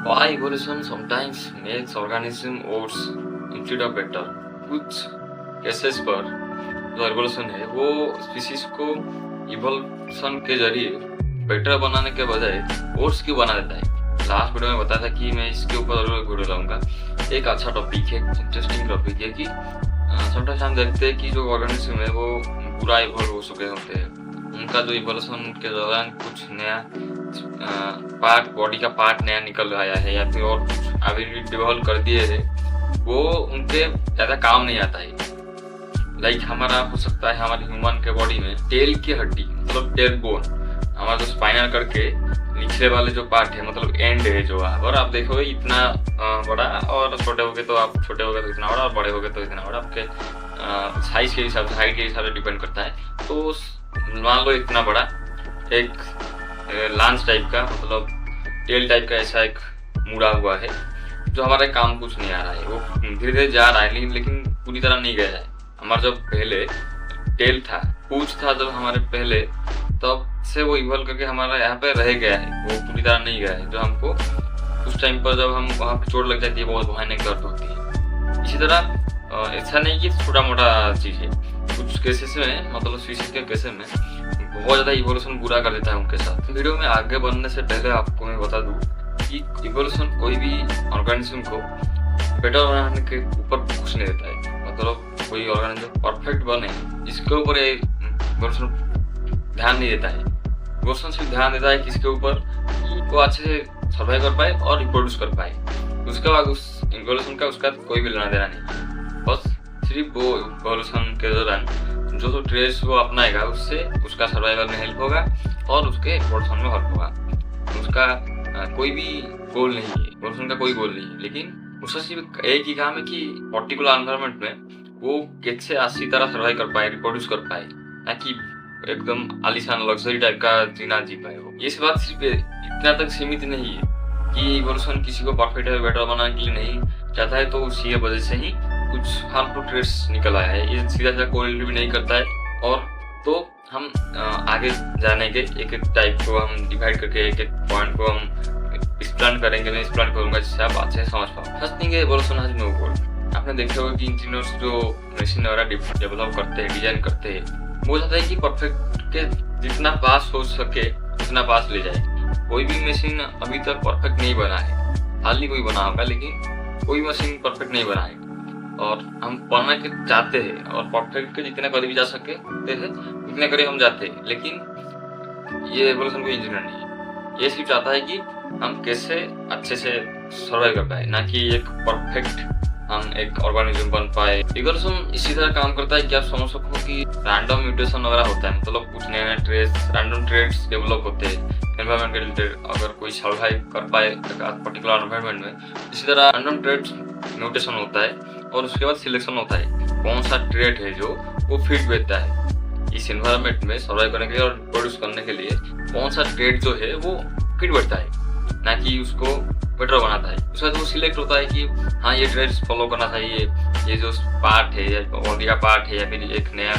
Why evolution sometimes makes organism worse instead of better? कुछ cases पर जो evolution है वो स्पीसीज को इवोल्यूशन के जरिए बेटर बनाने के बजाय वर्स क्यों बना देता है। लास्ट वीडियो में बताया था कि मैं इसके ऊपर जरूर वीडियो लाऊंगा। एक अच्छा टॉपिक है, इंटरेस्टिंग टॉपिक है कि समटाइम्स हम देखते हैं कि जो ऑर्गेनिज्म है वो पूरा इवॉल्व हो चुके होते हैं। उनका जो इवोल्यूशन के दौरान कुछ नया पार्ट, बॉडी का पार्ट नया निकल आया है या फिर और कुछ अभी डेवलप कर दिए है, वो उनके ज़्यादा काम नहीं आता है। लाइक हमारा हो सकता है हमारे ह्यूमन के बॉडी में टेल की हड्डी मतलब टेल बोन, हमारा जो स्पाइनल करके निचले वाले जो पार्ट है मतलब एंड है जो है, और आप देखोगे इतना बड़ा, और छोटे हो गए तो आप छोटे हो गए तो इतना बड़ा, और बड़े हो गए तो इतना बड़ा। आपके साइज के हिसाब से, हाइट के हिसाब से डिपेंड करता है। तो मान लो इतना बड़ा एक लांच टाइप का मतलब टेल टाइप का ऐसा एक मुड़ा हुआ है जो हमारे काम कुछ नहीं आ रहा है। वो धीरे धीरे जा रहा है लेकिन पूरी तरह नहीं गया है। हमारा जब पहले टेल था, पूंछ था जब हमारे पहले, तब से वो इवॉल्व करके हमारा यहाँ पे रह गया है, वो पूरी तरह नहीं गया है। जो हमको उस टाइम पर जब हम वहाँ पे चोट लग जाती है बहुत भयानक दर्द होती है। इसी तरह ऐसा नहीं कि छोटा मोटा चीज़ है, कुछ केसेस में मतलब स्पीशीज के केसेस में बहुत ज़्यादा इवोल्यूशन बुरा कर देता है उनके साथ। वीडियो में आगे बढ़ने से पहले आपको मैं बता दूं कि इवोल्यूशन कोई भी ऑर्गेनिज्म को बेटर बनाने के ऊपर कुछ नहीं देता है। मतलब कोई ऑर्गेनिज्म परफेक्ट बने इसके ऊपर इवोल्यूशन ध्यान नहीं देता है। इवोल्यूशन सिर्फ ध्यान देता है किसके ऊपर, वो अच्छे से सर्वाइव कर पाए और रिप्रोड्यूस कर पाए। उसके बाद उस इवोल्यूशन का उसका कोई भी लेना देना नहीं, बस सिर्फ वो इवोल्यूशन के दौरान जो जो ट्रेड्स वो अपनाएगा उससे उसका सर्वाइवल में हेल्प होगा और उसके इवोल्यूशन में हेल्प होगा। उसका कोई भी गोल नहीं है, इवोल्यूशन का कोई गोल नहीं है, लेकिन उसका सिर्फ एक ही काम है कि पर्टिकुलर एनवायरनमेंट में वो कैसे अच्छी तरह सर्वाइव कर पाए, रिप्रोड्यूस कर पाए, ना कि एकदम आलीशान लग्जरी टाइप का जीना जी पाए। वो ये बात सिर्फ इतना तक सीमित नहीं है कि इवोल्यूशन किसी को परफेक्ट है बेटर बनाने के लिए नहीं चाहता है, तो उसी वजह से ही कुछ हार्मफुल ट्रेड्स निकल आया है। ये सीधा सीधा कोरिलेट भी नहीं करता है। और तो हम आगे जाने के एक एक टाइप को हम डिवाइड करके एक एक पॉइंट को हम एक्सप्लेन करेंगे। मैं एक्सप्लेन करूंगा जिससे आप अच्छे से समझ पाओ। फर्स्ट थिंग है इवोल्यूशन हैज नो गोल। आपने देखा होगा कि इंजीनियर्स जो मशीन वगैरह डेवलप करते हैं, डिजाइन करते हैं, वो चाहता है कि परफेक्ट के जितना पास हो सके उतना पास ले जाए। कोई भी मशीन अभी तक परफेक्ट नहीं बना है, हाल ही कोई बना होगा, लेकिन कोई मशीन परफेक्ट नहीं बना है। और हम बनना के चाहते हैं और परफेक्ट के जितने करीब जा सकते हैं उतने करीब हम जाते हैं, लेकिन ये इवोल्यूशन कोई इंजीनियर नहीं है। ये सिर्फ चाहता है कि हम कैसे अच्छे से सर्वाइव कर पाए, ना कि एक परफेक्ट हम एक ऑर्गेनिज्म बन पाए। इवोल्यूशन इसी तरह काम करता है कि आप समझ सको कि रैंडम म्यूटेशन वगैरह होता है, मतलब कुछ नए नए ट्रेड्स, रैंडम ट्रेड्स डेवलप होते हैं एनवायरमेंट के रिलेटेड। अगर कोई सर्वाइव कर पाए पर्टिकुलर एनवायरमेंट में, इसी तरह रैंडम ट्रेड्स म्यूटेशन होता है और उसके बाद सिलेक्शन होता है कौन सा ट्रेड है जो वो फिट बैठता है इस एनवायरमेंट में सर्वाइव करने के लिए और प्रोड्यूस करने के लिए। कौन सा ट्रेड जो है वो फिट बैठता है, ना कि उसको बेटर बनाता है। उसके बाद वो सिलेक्ट होता है कि हाँ ये ट्रेड्स फॉलो करना चाहिए, ये जो पार्ट है या बॉडी का पार्ट है या फिर एक नया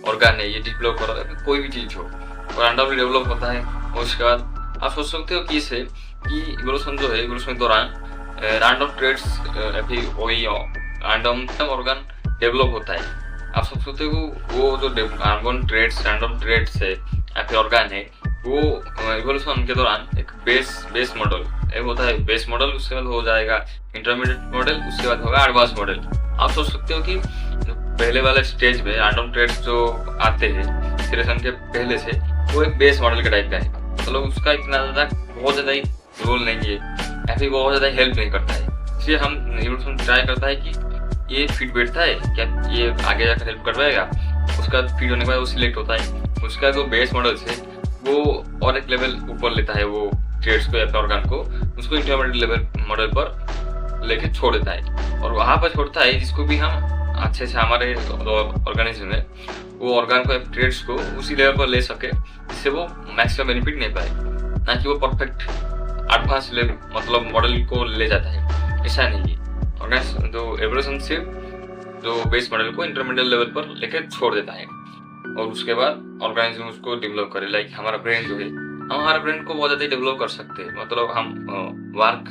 ऑर्गन है ये डेवलप कर रहा है, कोई भी चीज़ हो और रैंडमली डेवलप होता है। और उसके बाद आप सोच सकते हो कि इससे कि इवोल्यूशन जो है, इवोल्यूशन के दौरान रैंडम ट्रेड्स या फिर वही रैंडम ऑर्गन डेवलप होता है। आप सब सोचते हो वो जो रैंडम ट्रेड्स है या फिर ऑर्गन है, वो इवोल्यूशन के दौरान एक बेस मॉडल एक होता है। बेस मॉडल, उसके बाद हो जाएगा इंटरमीडिएट मॉडल, उसके बाद होगा एडवांस मॉडल। आप सोच सकते हो कि पहले वाले स्टेज में रैंडम ट्रेड्स जो आते हैं सिलेक्शन के पहले से, वो एक बेस मॉडल के टाइप का है, मतलब उसका इतना ज़्यादा बहुत ज़्यादा रोल नहीं है या फिर बहुत ज़्यादा हेल्प नहीं करता है। इसलिए हम इवोल्यूशन ट्राई करता है कि ये फिट बैठता है क्या, ये आगे जाकर हेल्प कर पाएगा। उसका फिट होने के बाद वो सिलेक्ट होता है। उसका जो बेस मॉडल है वो और एक लेवल ऊपर लेता है, वो ट्रेड्स को या फिर ऑर्गन को, उसको इंटरमीडिएट लेवल मॉडल पर लेके छोड़ देता है और वहाँ पर छोड़ता है जिसको भी हम अच्छे से हमारे ऑर्गेनिज्म में वो ऑर्गन को ट्रेड्स को उसी लेवल पर ले सके जिससे वो मैक्सिमम बेनिफिट नहीं पाए, ना कि वो परफेक्ट एडवांस लेवल मतलब मॉडल को ले जाता है। ऐसा नहीं है। ऑर्गेनिज्म जो एवोल्यूशन सिर्फ जो बेस मॉडल को इंटरमीडिएट लेवल पर लेके छोड़ देता है और उसके बाद ऑर्गेनिज्म उसको डेवलप करे। लाइक हमारा ब्रेन जो है, हम हमारे ब्रेन को बहुत ज़्यादा डेवलप कर सकते हैं, मतलब हम वर्क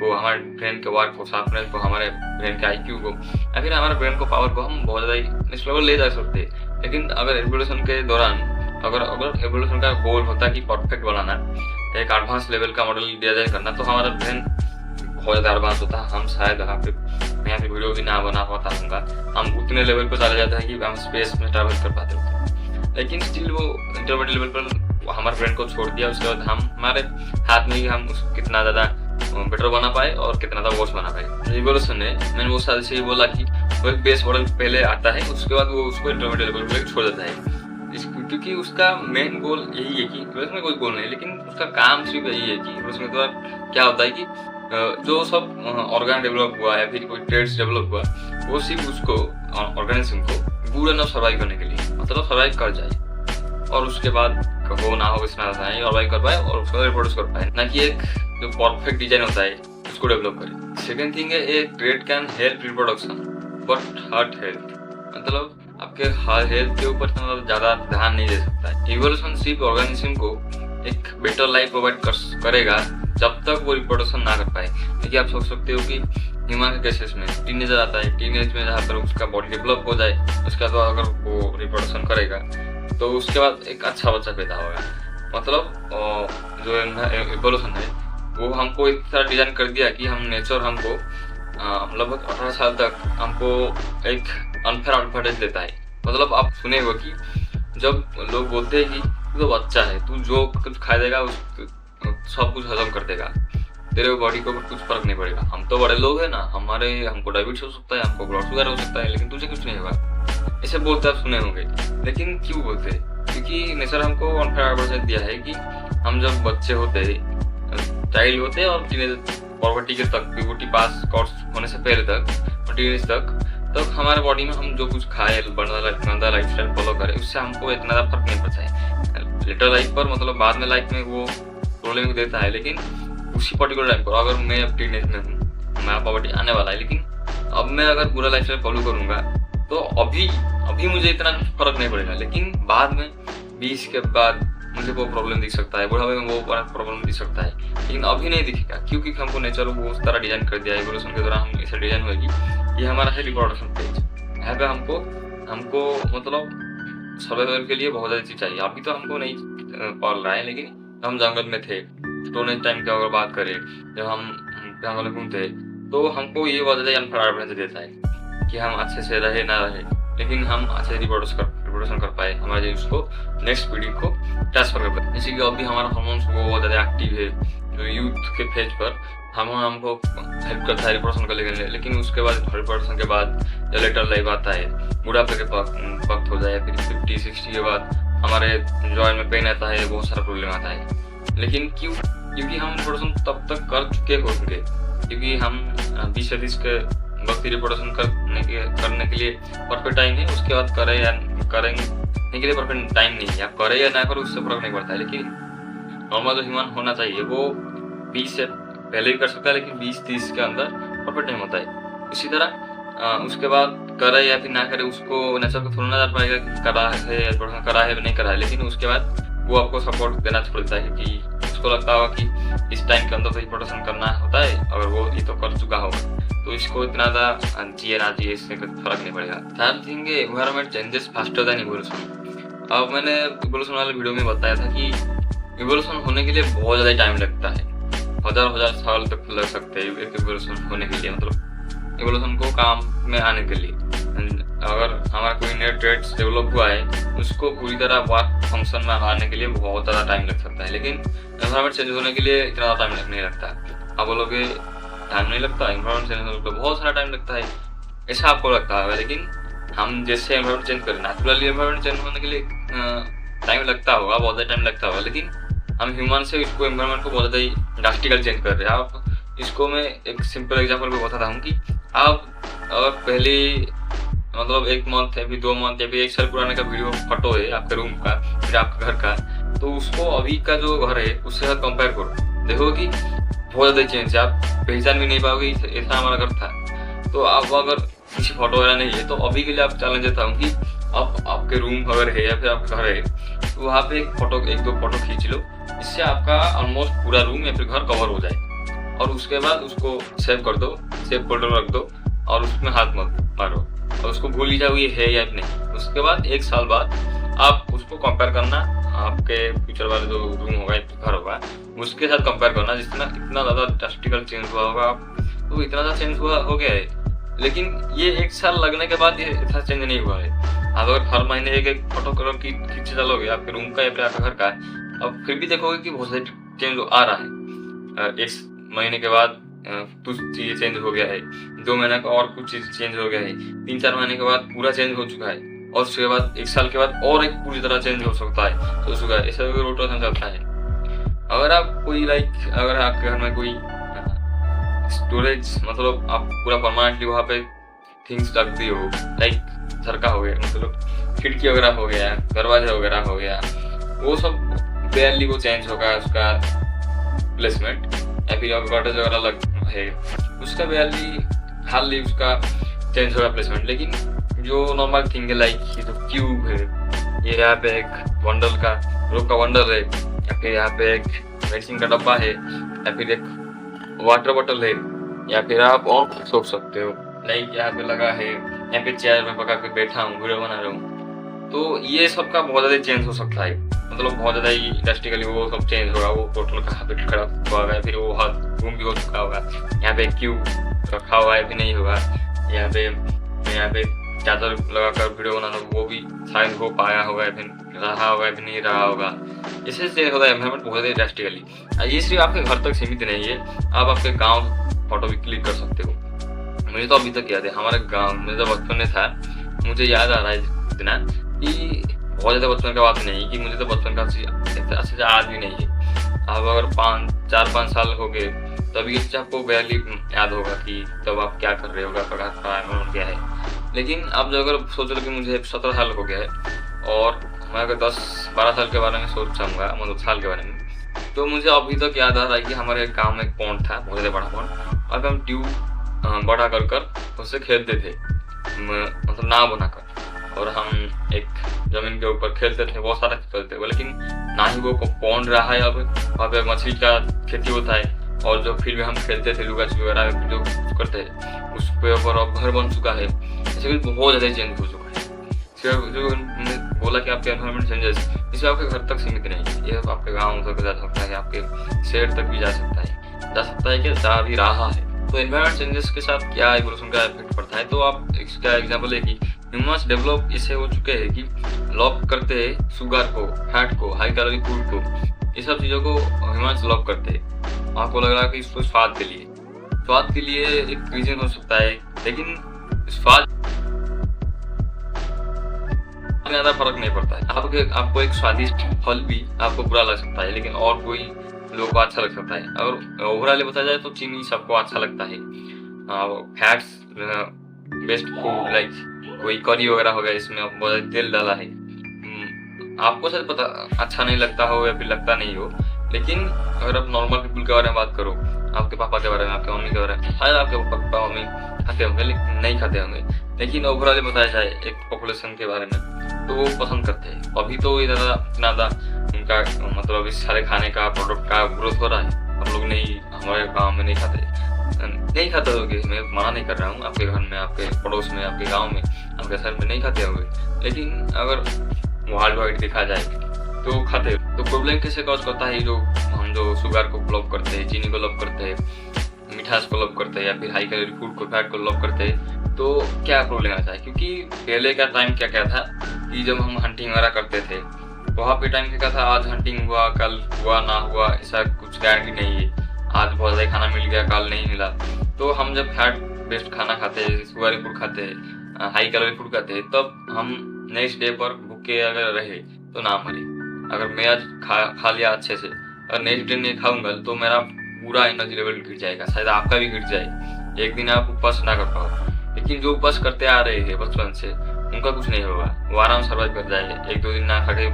को, हमारे ब्रेन के वर्क को, शार्पनेस को, हमारे ब्रेन के IQ को या फिर हमारे ब्रेन को पावर को हम बहुत ज़्यादा नेक्स्ट लेवल ले जा सकते हैं। लेकिन अगर एवोल्यूशन के दौरान अगर एवोल्यूशन का गोल होता कि परफेक्ट बनाना, एक एडवांस लेवल का मॉडल डिजाइन करना, तो हमारा ब्रेन बहुत ज़्यादा एडवांस होता है। हम शायद यहाँ पे वीडियो भी ना बना पाता हूँगा, हम उतने लेवल पर चले जाते हैं कि हम स्पेस में ट्रैवल कर पाते होते। लेकिन स्टिल वो इंटरमीडिएट लेवल पर हमारे ब्रेन को छोड़ दिया, उसके बाद हम हमारे हाथ में ही हम कितना ज़्यादा बेटर बना पाए और कितना ज़्यादा वर्स बना पाए। रिवोल्यूशन ने मैंने वो साल से ही बोला कि वो एक बेस मॉडल पहले आता है, उसके बाद वो उसको इंटरमीडिएट लेवल पर छोड़ देता है, क्योंकि उसका मेन गोल यही है कि एवोल्यूशन में कोई गोल नहीं, लेकिन उसका काम सिर्फ यही है कि एवोल्यूशन के द्वारा क्या होता है कि जो सब ऑर्गन डेवलप हुआ या फिर कोई ट्रेड्स डेवलप हुआ, वो सिर्फ उसको ऑर्गेनिज्म को गुड एनफ सर्वाइव करने के लिए, मतलब सर्वाइव कर जाए और उसके बाद हो ना हो इसमें सर्वाइव कर पाए और उसको रिप्रोड्यूस कर पाए, ना कि एक जो परफेक्ट डिजाइन होता है उसको डेवलप करे। सेकेंड थिंग है, a trait can help reproduction but hurt health, मतलब आपके हेल्थ के ऊपर ज़्यादा ध्यान नहीं दे सकता है। इवोल्यूशन सिर्फ ऑर्गेनिज्म को एक बेटर लाइफ प्रोवाइड करेगा जब तक वो रिप्रोडक्शन ना कर पाए। देखिए आप सोच सकते हो कि ह्यूमन के केसेस में टीनेजर आता है, टीनेज में जहाँ पर उसका बॉडी डेवलप हो जाए, उसके बाद अगर वो रिप्रोडक्शन करेगा तो उसके बाद एक अच्छा बच्चा पैदा होगा। मतलब जो इवोल्यूशन है वो हमको इस तरह डिजाइन कर दिया कि हम नेचर हमको लगभग 18 साल तक हमको एक अनफेयर एडवांटेज देता है। मतलब आप सुने हो कि जब लोग बोलते हैं कि तू तो बच्चा है, तू जो कुछ खा देगा उस सब कुछ हजम कर देगा, तेरे बॉडी को कुछ फर्क नहीं पड़ेगा। हम तो बड़े लोग हैं ना, हमको डायबिटीज हो सकता है, हमको ब्लड शुगर हो सकता है, लेकिन तुझे कुछ नहीं होगा, ऐसे बोलते आप सुने होंगे। लेकिन क्यों बोलते हैं? क्योंकि नेचर हमको अनफेयर एडवांटेज दिया है कि हम जब बच्चे होते, चाइल्ड होते और पॉवर्टी के तक, प्यूबर्टी पास कोर्स होने से पहले तक और टीनेज तक हमारे बॉडी में हम जो कुछ खाए, गंदा लाइफ स्टाइल फॉलो करें, उससे हमको इतना ज़्यादा फर्क नहीं पड़ता है। लेटर लाइफ पर मतलब बाद में लाइफ में वो प्रॉब्लम देता है, लेकिन उसी पर्टिकुलर टाइम पर अगर मैं अब टीनेज में हूँ, मेरा पॉवर्टी आने वाला है, लेकिन अब मैं अगर पूरा लाइफ स्टाइल फॉलो करूँगा तो अभी मुझे इतना फर्क नहीं पड़ेगा, लेकिन बाद में 20 के बाद मुझे वो प्रॉब्लम दिख सकता है, बुढ़ापे में वो प्रॉब्लम दिख सकता है, लेकिन अभी नहीं दिखेगा क्योंकि हमको नेचर वो उस तरह डिजाइन कर दिया है। इवोल्यूशन के दौरान हम ऐसे डिजाइन होगी, ये हमारा है रिप्रोडक्शन फेज। यहाँ पे हमको मतलब सर्वाइवल के लिए बहुत ज़्यादा चीज़ चाहिए। अभी तो हमको नहीं पाल रहा है, लेकिन हम जंगल में थे, स्टोन एज टाइम की अगर बात करें, जब हम जंगल में घूमते तो हमको ये बहुत ज़्यादा अनफेयर देता है कि हम अच्छे से रहे ना रहे, लेकिन हम अच्छे रिप्रोडक्शन कर पाए, हमारे उसको नेक्स्ट पीढ़ी को ट्रांसफर कर पाए। जैसे कि अभी हमारा हार्मोन्स वो बहुत ज़्यादा एक्टिव है, जो यूथ के फेज पर हमको हेल्प करता है रिप्रोडक्शन करने के लिए, लेकिन उसके बाद रिप्रोडक्शन के बाद जब लेटर लाइफ आता है, बुढ़ापे के वक्त हो जाए, फिर 50-60 के बाद हमारे जॉइंट में पेन आता है, बहुत सारा प्रॉब्लम आता है। लेकिन क्योंकि हम रिप्रोडक्शन तब तक कर चुके होंगे, क्योंकि हम 20 से 30 के वक्त रिप्रोडक्शन करने के लिए परफेक्ट टाइम है, उसके बाद करें या करेंगे के लिए परफेक्ट टाइम नहीं है। आप करें या ना करें उससे फर्क नहीं पड़ता है, लेकिन नॉर्मल जो ह्यूमन होना चाहिए वो 20 से पहले भी कर सकता है, लेकिन 20-30 के अंदर परफेक्ट टाइम होता है। इसी तरह उसके बाद करे या फिर ना करे, उसको नेचर को थोड़ा ना जान पाएगा कि करा है नहीं करा है, लेकिन उसके बाद वो आपको सपोर्ट देना छोड़ देता है, क्योंकि उसको लगता होगा कि इस टाइम के अंदर तो रिप्रोडक्शन करना होता है, अगर वो ये तो कर चुका होगा तो इसको इतना ज़्यादा जिए ना जिए इससे कुछ फर्क नहीं पड़ेगा। थर्ड थिंग है, environment changes faster than evolution. अब मैंने इवोल्यूशन वाले वीडियो में बताया था कि इवोल्यूशन होने के लिए बहुत ज़्यादा टाइम लगता है, हजार साल तक लग सकते हैं एक इवोल्यूशन होने के लिए, मतलब इवोल्यूशन को काम में आने के लिए। अगर हमारा कोई नया ट्रेड्स डेवलप हुआ है, उसको पूरी तरह वर्क फंक्शन में आने के लिए बहुत ज़्यादा टाइम लग सकता है, लेकिन एनवायरनमेंट चेंज होने के लिए इतना ज़्यादा टाइम नहीं लगता। आप बोलोगे टाइम नहीं लगता, एनवायरनमेंट चेंज होने में बहुत सारा टाइम लगता है, ऐसा आपको लगता है, लेकिन हम जैसे एनवायरनमेंट चेंज करें, नेचुरली एनवायरनमेंट चेंज होने के लिए टाइम लगता होगा, बहुत ज़्यादा टाइम लगता होगा, लेकिन हम ह्यूमन से इसको एनवायरनमेंट को बहुत ज़्यादा ड्रास्टिकली चेंज कर रहे हैं। आप इसको मैं एक सिंपल एग्जांपल भी बताता हूँ कि आप अगर पहले मतलब 1 मंथ या फिर 2 मंथ या फिर 1 साल पुराने का वीडियो फोटो है आपके रूम का, फिर आपके घर का, तो उसको अभी का जो घर है उससे साथ कंपेयर करो, देखो कि बहुत ज़्यादा चेंज है, आप पहचान भी नहीं पाओगे ऐसा हमारा घर था। तो आप अगर किसी फोटो वगैरह नहीं है तो अभी के लिए आप चैलेंज देता हूँ कि आप आपके रूम अगर है या फिर आपका घर है तो वहाँ पे 1-2 फोटो खींच लो, इससे आपका ऑलमोस्ट पूरा रूम या फिर घर कवर हो जाए। और उसके बाद उसको सेव कर दो, सेव फोल्डर रख दो और उसमें हाथ मत मारो और उसको भूल ही जाओ ये है या नहीं। उसके बाद 1 साल बाद आप उसको कंपेयर करना, आपके फ्यूचर वाले जो रूम होगा, घर होगा, उसके साथ कंपेयर करना जितना इतना ज़्यादा ड्रास्टिकल चेंज हुआ होगा। तो इतना ज़्यादा चेंज हुआ हो गया है, लेकिन ये 1 साल लगने के बाद ये इतना चेंज नहीं हुआ है। आप अगर हर महीने एक फोटो कलर की खींचे चलोगे आपके रूम का या फिर आपके घर का, अब फिर भी देखोगे कि बहुत सारे चेंज आ रहा है। 1 महीने के बाद कुछ चीज़ें चेंज हो गया है, 2 महीने का और कुछ चीज़ चेंज हो गया है, 3-4 महीने के बाद पूरा चेंज हो चुका है, और उसके बाद 1 साल के बाद और एक पूरी तरह चेंज हो सकता है, हो चुका है। ऐसा रोटेशन चलता है। अगर आप कोई अगर आपके घर में कोई स्टोरेज, मतलब आप पूरा परमानेंटली वहाँ पे थिंग्स रखती हो, झरका हो गया, मतलब खिड़की वगैरह हो गया, दरवाजा वगैरह हो गया, वो सब बेयरली वो चेंज होगा उसका प्लेसमेंट, या फिर गॉड्रेज वगैरह लग है उसका बेयरली हार्डली उसका चेंज होगा प्लेसमेंट। लेकिन जो नॉर्मल थिंग है ये जो क्यूब है, ये यहाँ पे एक वंडर का रोक का वंडर है, या फिर यहाँ पे एक मेडिसिन का डब्बा है, या फिर एक वाटर बॉटल है, या फिर आप और कुछ सोच सकते हो। यहाँ पे लगा है, यहाँ पे चेयर में पका के बैठा हूँ, वीडियो बना रहा हूँ, तो ये सब का बहुत ज़्यादा चेंज हो सकता है। मतलब बहुत ज़्यादा ही ड्रास्टिकली वो सब चेंज होगा, वो टोटल का हैबिट खराब हुआ होगा, फिर वो हाथ घूम भी हो चुका होगा। यहाँ पे क्यूब रखा हुआ है भी नहीं होगा, यहाँ पे चादर लगा कर वीडियो बनाना, वो भी शायद हो पाया होगा, फिर रहा होगा भी नहीं रहा होगा। इससे चेंज होता है एनवायरमेंट बहुत ज़्यादा ड्रास्टिकली। ये सिर्फ आपके घर तक सीमित नहीं है, आप आपके गाँव फोटो भी क्लिक कर सकते हो। मुझे तो अभी तक याद है हमारे गांव में जब बचपन में था, मुझे याद आ रहा है इतना कि बहुत ज़्यादा बचपन का बात नहीं कि मुझे तो बचपन का अच्छे से याद भी नहीं है। अब अगर 4-5 साल हो गए तभी आपको बेयरली याद होगा कि तब आप क्या कर रहे होगा, क्या है। लेकिन अब जो अगर सोच लो कि मुझे 17 साल हो गया है और मैं अगर 10-12 साल के बारे में सोच चाहूँगा, मतलब साल के बारे में, तो मुझे अभी तक याद आ रहा है कि हमारे गाँव में एक पॉन्ड था, बहुत ज़्यादा बड़ा पॉन्ड, और हम ट्यूब बड़ा कर उससे खेलते थे, मतलब नाव बनाकर, और हम एक जमीन के ऊपर खेलते थे, बहुत सारा खेलते थे। लेकिन ना ही वो पॉन्ड रहा है, अब वहाँ पे मछली का खेती होता है, और जो फील्ड में हम खेलते थे लुका छिपी वगैरह जो करते हैं उस पे ऊपर अब घर बन चुका है। ऐसे भी बहुत ज़्यादा चेंज हो चुका है। जो मैंने बोला कि आपके एनवायरमेंट चेंजेस इसे आपके घर तक सीमित नहीं है, ये आपके गाँव तक जा सकता है, आपके शहर तक भी जा सकता है कि जा भी रहा है। तो एनवायरमेंट चेंजेस के साथ क्या इवोल्यूशन का इफेक्ट पड़ता है, तो आप इसका एग्जांपल है कि ह्यूमन्स डेवलप इससे हो चुके हैं कि लॉक करते हैं शुगर को, फैट को, हाई कैलोरी फूड को, ये सब चीज़ों को ह्यूमन्स लॉक करते हैं। आपको लग रहा है कि इसको स्वाद के लिए एक रीजन हो सकता है, लेकिन स्वाद में ज़्यादा फर्क नहीं पड़ता है। आपको एक स्वादिष्ट फल भी आपको बुरा लग सकता है, लेकिन और कोई लोगों को अच्छा लग सकता है। और ओवरऑल बताया जाए तो चीनी सबको अच्छा लगता है। फैट्स बेस्ट फूड कोई करी वगैरह हो गया, इसमें बहुत तेल डाला है, आपको शायद पता अच्छा नहीं लगता हो या फिर लगता नहीं हो। लेकिन अगर आप नॉर्मल पीपल के बारे में बात करो, आपके पापा के बारे में, आपके मम्मी के बारे में, शायद आपके पापा मम्मी खाते होंगे लेकिन नहीं खाते होंगे, लेकिन ओवरऑल बताया जाए एक पॉपुलेशन के बारे में तो वो पसंद करते हैं। अभी तो इतना ज़्यादा उनका मतलब इस सारे खाने का प्रोडक्ट का ग्रोथ हो रहा है। आप लोग नहीं, हमारे गाँव में नहीं खाते होंगे, मैं मना नहीं कर रहा हूँ, आपके घर में, आपके पड़ोस में, आपके गाँव में, आपके शहर में नहीं खाते होंगे, लेकिन अगर वर्ल्ड वाइड देखा जाए तो खाते। तो प्रॉब्लम कैसे कॉज करता है, हम जो शुगर को लॉक करते हैं, चीनी को लॉक करते हैं, मिठास को लॉक करते हैं, या फिर हाई कैलोरी फूड को, फैट को लॉक करते हैं, तो क्या प्रॉब्लम आता है? क्योंकि पहले का टाइम क्या था कि जब हम हंटिंग वगैरह करते थे, वहाँ पे टाइम क्या था, आज हंटिंग हुआ, कल हुआ ना हुआ, ऐसा कुछ गारंटी नहीं है। आज बहुत ज़्यादा खाना मिल गया, कल नहीं मिला। तो हम जब फैट बेस्ड खाना खाते हैं, शुगर फूड खाते हैं, हाई कैलोरी फूड खाते हैं, तब हम नेक्स्ट डे पर भूखे अगर रहे तो ना मरे। अगर मैं आज खा लिया अच्छे से, अगर नेक्स्ट डे नहीं खाऊंगा तो मेरा पूरा एनर्जी लेवल गिर जाएगा, शायद आपका भी गिर जाए, एक दिन आप उपवास ना कर पाओ। लेकिन जो उपवास करते आ रहे हैं बचपन से, उनका कुछ नहीं होगा, वो आराम सर्वाइव कर जाएंगे, 1-2 दिन ना खा के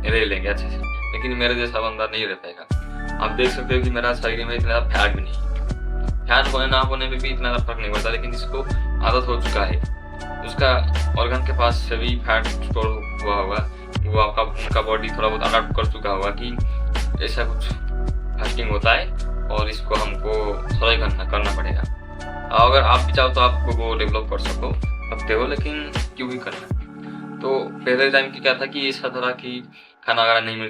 रह लेंगे अच्छे से। लेकिन मेरे जैसा बंदा नहीं रह पाएगा। आप देख सकते हो कि मेरा शरीर में इतना फैट भी नहीं है, फैट होने ना होने में भी इतना फर्क नहीं पड़ता, लेकिन जिसको आदत हो चुका है, उसका ऑर्गन के पास सभी फैट स्टोर हुआ होगा, वो उनका बॉडी थोड़ा बहुत अडॉप्ट कर चुका होगा कि ऐसा कुछ फास्टिंग होता है और इसको हमको सर्वाइव करना पड़ेगा। अगर आप भी चाहो तो आप वो डेवलप कर सकते हो, लेकिन क्यों ही करना। तो पहले टाइम की क्या था कि ऐसा था कि खाना वगैरह नहीं